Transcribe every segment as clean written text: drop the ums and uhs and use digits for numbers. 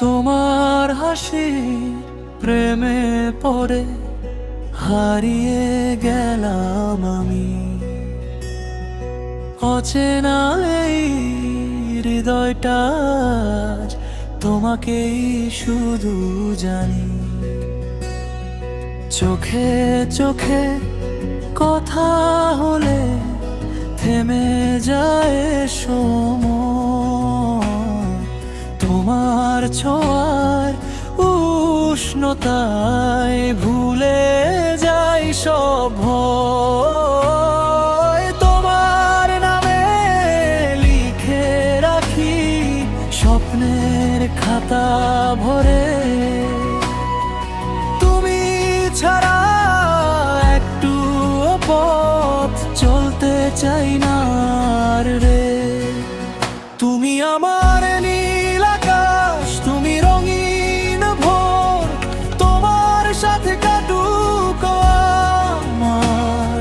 তোমার হাসি প্রেমে পড়ে হারিয়ে গেলাম আমি। অচেনা এই হৃদয়টা আজ তোমাকেই শুধু জানি। চোখে চোখে কথা হলে থেমে যায় সময়। তোমার ছোঁয়ার উষ্ণতায় ভুলে যাই সব ভয়। তোমার নামে লিখে রাখি স্বপ্নের খাতা ভরে। তুমি ছাড়া একটু পথ চলতে চাই না আর রে। তুমি আমার নীল আকাশ, তুমি রঙিন ভোর, তোমার সাথে কাটুক আমার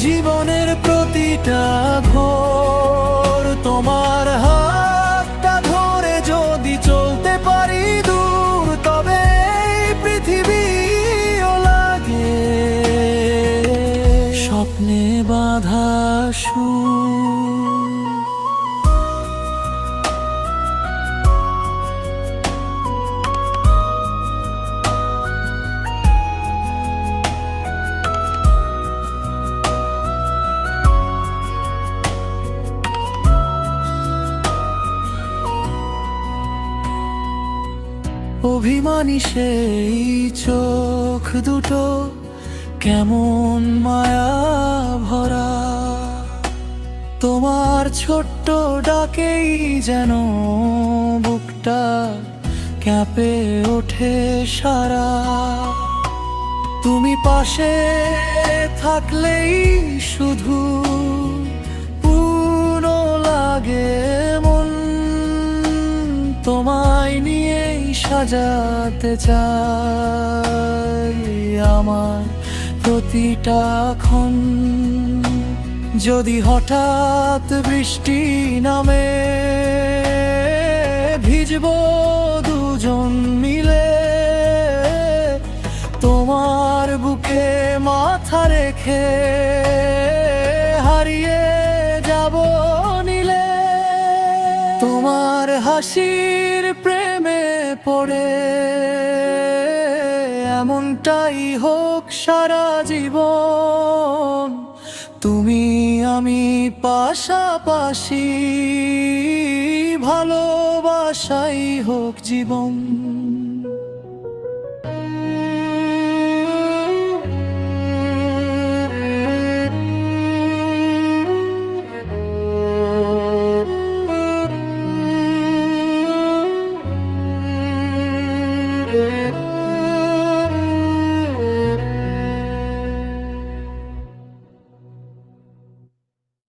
জীবনের প্রতিটা ঘোর। তোমার হাতটা ধরে যদি চলতে পারি দূর, তবে এই পৃথিবীও লাগে স্বপ্নে বাঁধা সুর। অভিমানী সেই চোখ দুটো কেমন মায়া ভরা। তোমার ছোট্ট ডাকেই যেন বুকটা কেঁপে ওঠে সারা। তুমি পাশে থাকলেই শুধু পূর্ণ লাগে মন। তোমায় নিয়েই সাজাতে চাই আমার প্রতিটা ক্ষণ। যদি হঠাৎ বৃষ্টি নামে, ভিজবো দুজন মিলে। তোমার বুকে মাথা রেখে হারিয়ে যাব নীলে। তোমার হাসির প্রেমে পড়ে এমনটাই হোক সারা জীবন। তুমি আমি পাশাপাশি, ভালোবাসাই হোক জীবন।